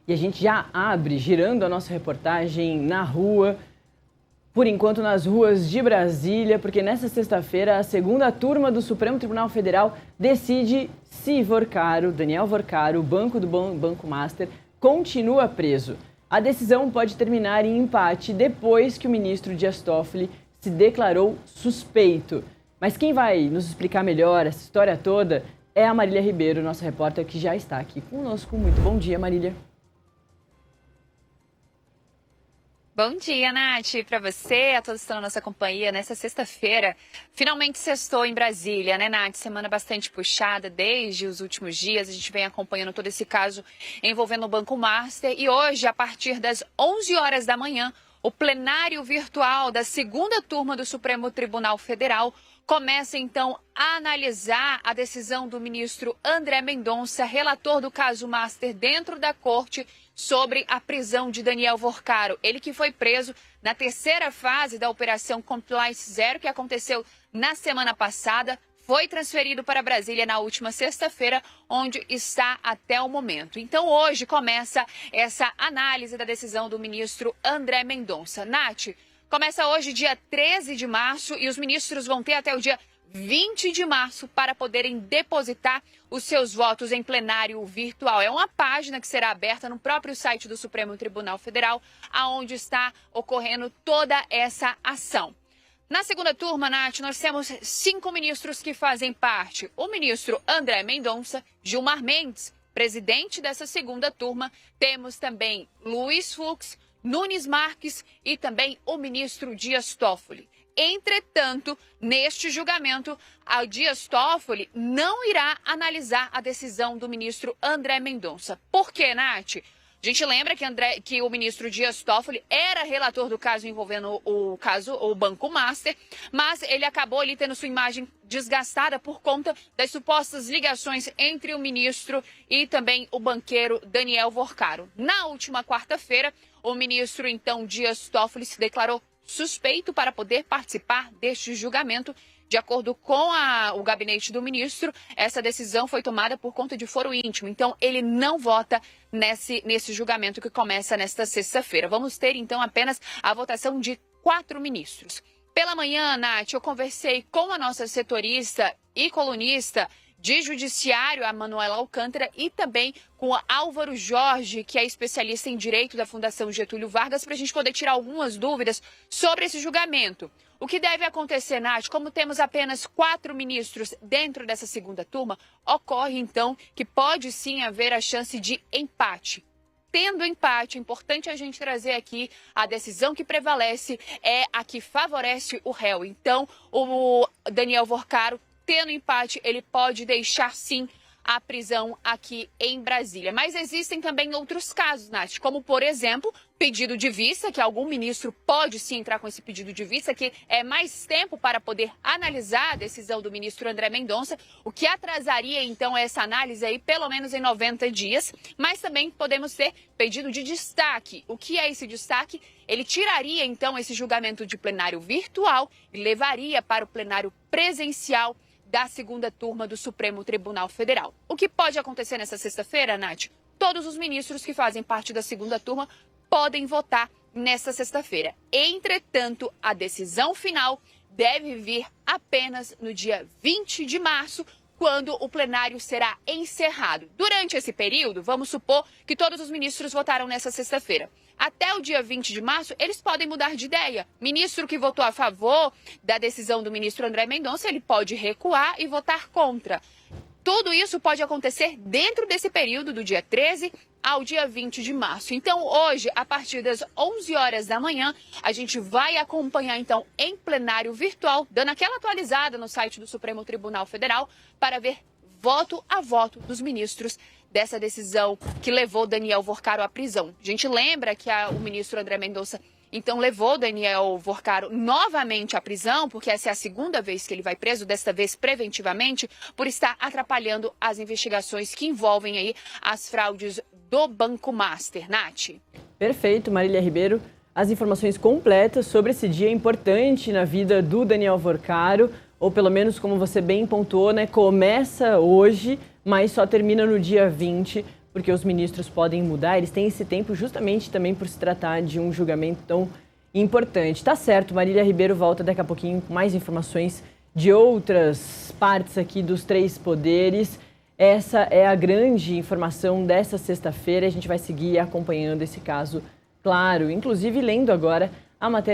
E a gente já abre, girando a nossa reportagem na rua, por enquanto nas ruas de Brasília, porque nesta sexta-feira a segunda turma do Supremo Tribunal Federal decide se Daniel Vorcaro, banco do Banco Master, continua preso. A decisão pode terminar em empate depois que o ministro Dias Toffoli se declarou suspeito. Mas quem vai nos explicar melhor essa história toda é a Marília Ribeiro, nossa repórter, que já está aqui conosco. Muito bom dia, Marília. Bom dia, Nath, para você, a todos que estão na nossa companhia nessa sexta-feira. Finalmente sextou em Brasília, né, Nath? Semana bastante puxada desde os últimos dias. A gente vem acompanhando todo esse caso envolvendo o Banco Master. E hoje, a partir das 11 horas da manhã, o plenário virtual da segunda turma do Supremo Tribunal Federal começa, então, a analisar a decisão do ministro André Mendonça, relator do caso Master dentro da corte, sobre a prisão de Daniel Vorcaro. Ele que foi preso na terceira fase da Operação Compliance Zero, que aconteceu na semana passada, foi transferido para Brasília na última sexta-feira, onde está até o momento. Então, hoje começa essa análise da decisão do ministro André Mendonça. Nath, começa hoje, dia 13 de março, e os ministros vão ter até o dia 20 de março para poderem depositar os seus votos em plenário virtual. É uma página que será aberta no próprio site do Supremo Tribunal Federal, aonde está ocorrendo toda essa ação. Na segunda turma, Nath, nós temos 5 ministros que fazem parte. O ministro André Mendonça, Gilmar Mendes, presidente dessa segunda turma. Temos também Luiz Fux, Nunes Marques e também o ministro Dias Toffoli. Entretanto, neste julgamento, a Dias Toffoli não irá analisar a decisão do ministro André Mendonça. Por quê, Nath? A gente lembra que o ministro Dias Toffoli era relator do caso envolvendo o Banco Master, mas ele acabou ali tendo sua imagem desgastada por conta das supostas ligações entre o ministro e também o banqueiro Daniel Vorcaro. Na última quarta-feira, o ministro, então, Dias Toffoli se declarou suspeito para poder participar deste julgamento. De acordo com o gabinete do ministro, essa decisão foi tomada por conta de foro íntimo. Então, ele não vota nesse julgamento que começa nesta sexta-feira. Vamos ter, então, apenas a votação de 4 ministros. Pela manhã, Nath, eu conversei com a nossa setorista e colunista de judiciário, a Manuela Alcântara, e também com o Álvaro Jorge, que é especialista em direito da Fundação Getúlio Vargas, para a gente poder tirar algumas dúvidas sobre esse julgamento. O que deve acontecer, Nath, como temos apenas 4 ministros dentro dessa segunda turma, ocorre então que pode sim haver a chance de empate. Tendo empate, é importante a gente trazer aqui a decisão que prevalece é a que favorece o réu. Então, o Daniel Vorcaro, tendo empate, ele pode deixar sim a prisão aqui em Brasília. Mas existem também outros casos, Nath, como, por exemplo, pedido de vista, que algum ministro pode sim entrar com esse pedido de vista, que é mais tempo para poder analisar a decisão do ministro André Mendonça, o que atrasaria, então, essa análise aí pelo menos em 90 dias. Mas também podemos ter pedido de destaque. O que é esse destaque? Ele tiraria, então, esse julgamento de plenário virtual e levaria para o plenário presencial da segunda turma do Supremo Tribunal Federal. O que pode acontecer nessa sexta-feira, Nath? Todos os ministros que fazem parte da segunda turma podem votar nesta sexta-feira. Entretanto, a decisão final deve vir apenas no dia 20 de março, quando o plenário será encerrado. Durante esse período, vamos supor que todos os ministros votaram nessa sexta-feira. Até o dia 20 de março, eles podem mudar de ideia. Ministro que votou a favor da decisão do ministro André Mendonça, ele pode recuar e votar contra. Tudo isso pode acontecer dentro desse período do dia 13 ao dia 20 de março. Então, hoje, a partir das 11 horas da manhã, a gente vai acompanhar, então, em plenário virtual, dando aquela atualizada no site do Supremo Tribunal Federal, para ver voto a voto dos ministros dessa decisão que levou Daniel Vorcaro à prisão. A gente lembra que o ministro André Mendonça, então, levou Daniel Vorcaro novamente à prisão, porque essa é a segunda vez que ele vai preso, desta vez preventivamente, por estar atrapalhando as investigações que envolvem aí as fraudes do Banco Master. Nath. Perfeito, Marília Ribeiro. As informações completas sobre esse dia importante na vida do Daniel Vorcaro, ou pelo menos, como você bem pontuou, né, começa hoje, mas só termina no dia 20, porque os ministros podem mudar, eles têm esse tempo justamente também por se tratar de um julgamento tão importante. Tá certo, Marília Ribeiro volta daqui a pouquinho com mais informações de outras partes aqui dos três poderes. Essa é a grande informação dessa sexta-feira. A gente vai seguir acompanhando esse caso, claro, inclusive lendo agora a matéria